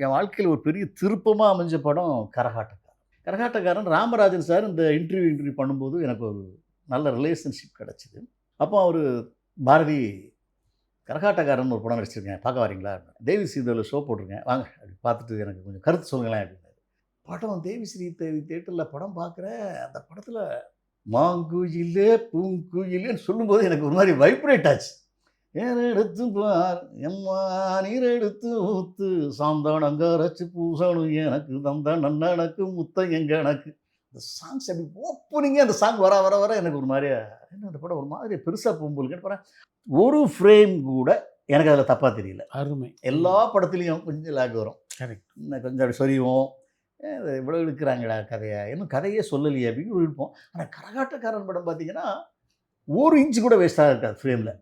என் வாழ்க்கையில ஒரு பெரிய திருப்பமா அமைஞ்ச படம் கரகாட்டக்காரன். கரகாட்டக்காரன் ராமராஜன் சார் இந்த இன்டர்வியூ பண்ணும்போது எனக்கு ஒரு நல்ல ரிலேஷன்ஷிப் கிடைச்சது. அப்போ அவரு பாரதி கரகாட்டக்காரன் ஒரு படம் நடிச்சிருக்கேன். பார்க்க வரீங்களா? தேவி ஸ்ரீதேவில ஷோ போட்டிருக்கேன். வாங்க அப்படி பார்த்துட்டு எனக்கு கொஞ்சம் கருத்து சொல்லுங்களேன் அப்படின்னாரு. படம் தேவி ஸ்ரீ தேவி தியேட்டர்ல படம் பார்க்குறேன். அந்த படத்துல மாங்குயிலே பூங்குயிலேன்னு சொல்லும்போது எனக்கு ஒரு மாதிரி வைப்ரேட் ஆச்சு. ஏறெடுத்து பார் எம்மா நீரெடுத்து ஊத்து சாந்தானங்க அரைச்சு பூசணும் எனக்கு தந்த நன்னஎனக்கு முத்தம் எங்க எனக்கு இந்த சாங்ஸ் அப்படி ஓப்பனிங்கே அந்த சாங் வர வர வர எனக்கு ஒரு மாதிரியா என்ன அந்த படம் ஒரு மாதிரி பெருசாக போகும்போது போகிறேன். ஒரு ஃப்ரேம் கூட எனக்கு அதில் தப்பாக தெரியல. அருமை. எல்லா படத்துலேயும் கொஞ்சம் லேக் வரும். கரெக்ட். இன்னும் கொஞ்சம் அப்படி சொரிவோம். இவ்வளோ இழுக்கிறாங்கடா கதையை இன்னும் கதையே சொல்லலையே அப்படின்னு இருப்போம். ஆனால் கரகாட்டக்காரன் படம் பார்த்தீங்கன்னா ஒரு இன்ச்சு கூட வேஸ்ட்டாக இருக்காது ஃப்ரேமில்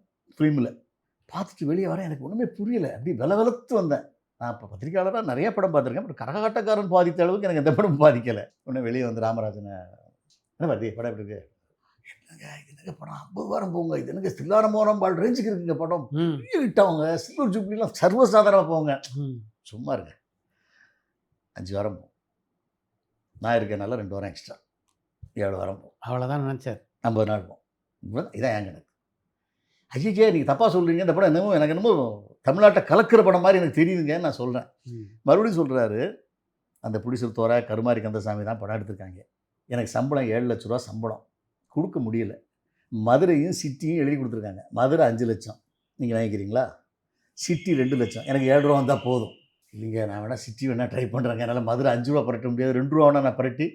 பார்த்துட்டு வெளியே வரேன். எனக்கு ஒன்றுமே புரியலை. அப்படி வெலவெலத்து வந்தேன். நான் இப்போ பத்திரிக்கையாளராக நிறைய படம் பார்த்துருக்கேன். பட் கரகாட்டக்காரன் பாதித்த அளவுக்கு எனக்கு எந்த படம் பாதிக்கலை. உடனே வெளியே வந்து ராமராஜனை என்ன வருது படம் எப்படி இருக்கு? என்னங்க இது என்னங்க படம் 50 வாரம் போங்க. இது என்னங்க தில்லாரமோரம் பால் ரேஞ்சுக்கு இருக்குங்க படம். பெரிய விட்டவங்க சில்வர் ஜூப்ளிலாம் சர்வசாதாரணமாக போங்க. சும்மா இருங்க 5 வாரம் போகும். நான் இருக்கனால 2 வாரம் எக்ஸ்ட்ரா 7 வாரம் போகும். அவ்வளோதான் நினச்சார். 50 நாள் போகும். இதான் என் கணக்கு. ஐயே நீங்கள் தப்பாக சொல்கிறீங்க. இந்த படம் என்னமோ எனக்கு என்னமோ தமிழ்நாட்டை கலக்கிற படம் மாதிரி எனக்கு தெரியுதுங்கன்னு நான் சொல்கிறேன். மறுபடியும் சொல்கிறாரு, அந்த புடிசல் தோற கருமாரி கந்தசாமி தான் படம் எடுத்திருக்காங்க. எனக்கு சம்பளம் 7 லட்ச ரூபா சம்பளம் கொடுக்க முடியல. மதுரையும் சிட்டியும் எழுதி கொடுத்துருக்காங்க. மதுரை 5 லட்சம் நீங்கள் வாங்கிக்கிறீங்களா? சிட்டி 2 லட்சம். எனக்கு 7 ரூபா வந்தால் போதும். இல்லைங்க நான் வேணால் சிட்டி வேணால் ட்ரை பண்ணுறேங்க. என்னால் மதுரை 5 ரூபா பரட்ட முடியாது. 2 ரூபா வேணால் நான் பரட்டி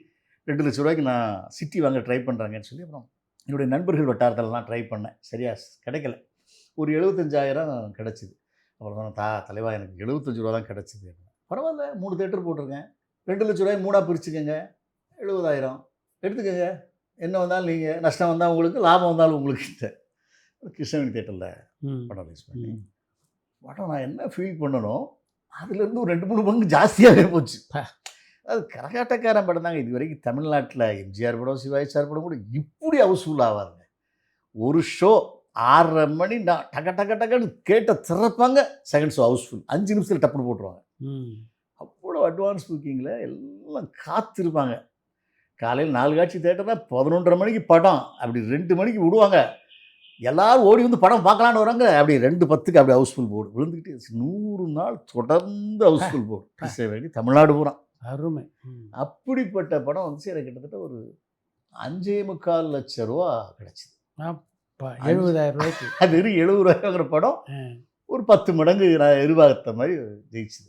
2 லட்ச ரூபாய்க்கு நான் சிட்டி வாங்க ட்ரை பண்ணுறாங்கன்னு சொல்லி அப்புறம் என்னுடைய நண்பர்கள் வட்டாரத்திலலாம் ட்ரை பண்ணேன். சரியா கிடைக்கல. ஒரு 75,000 கிடச்சிது. அப்புறம் தலைவா எனக்கு 75 ரூபா தான் கிடச்சிது. பரவாயில்ல 3 தேட்டர் போட்டிருக்கேன். 2 லட்ச ரூபாய் 3ஆக பிரிச்சுக்கோங்க. 70,000 எடுத்துக்கோங்க. என்ன வந்தாலும் நீங்கள் நஷ்டம் வந்தால் உங்களுக்கு லாபம் வந்தாலும் உங்களுக்கு. கிருஷ்ணவேணி தேட்டரில் படம் ரிலீஸ் பண்ணி படம் நான் என்ன ஃபீல் பண்ணணும் அதுலேருந்து ஒரு 2-3 பங்கு ஜாஸ்தியாகவே போச்சு. அது கரகாட்டக்காரன் படம் தாங்க இது வரைக்கும் தமிழ்நாட்டில் எம்ஜிஆர் படம் சிவாஜி சார் படம் கூட இப்படி ஹவுஸ்ஃபுல் ஆகாதுங்க. ஒரு ஷோ 6:30 மணி நான் டக்க டக்க டக்குன்னு கேட்ட திறப்பாங்க. செகண்ட் ஷோ ஹவுஸ்ஃபுல் 5 நிமிஷத்தில் டப்புன்னு போட்டுருவாங்க. அவ்வளோ அட்வான்ஸ் புக்கிங்கில் எல்லாம் காத்திருப்பாங்க. காலையில் 4 காட்சி தேட்டர்னா 11:30 மணிக்கு படம் அப்படி 2 மணிக்கு விடுவாங்க. எல்லோரும் ஓடி வந்து படம் பார்க்கலான்னு வராங்க. அப்படி 2:10க்கு அப்படி ஹவுஸ்ஃபுல் போர்டு விழுந்துக்கிட்டே 100 நாள் தொடர்ந்து ஹவுஸ்ஃபுல் போர்டு கிருஷ்ணவேணி தமிழ்நாடு பூரா. அருமை. அப்படிப்பட்ட படம் வந்து எனக்கு கிட்டத்தட்ட ஒரு 5.25 லட்சம் ரூபா கிடச்சிது. 70,000 ரூபாய்க்கு அது 70 ரூபாய்ங்கிற படம் ஒரு 10 மடங்கு நான் எதிர்பார்த்த மாதிரி ஜெயிச்சுது.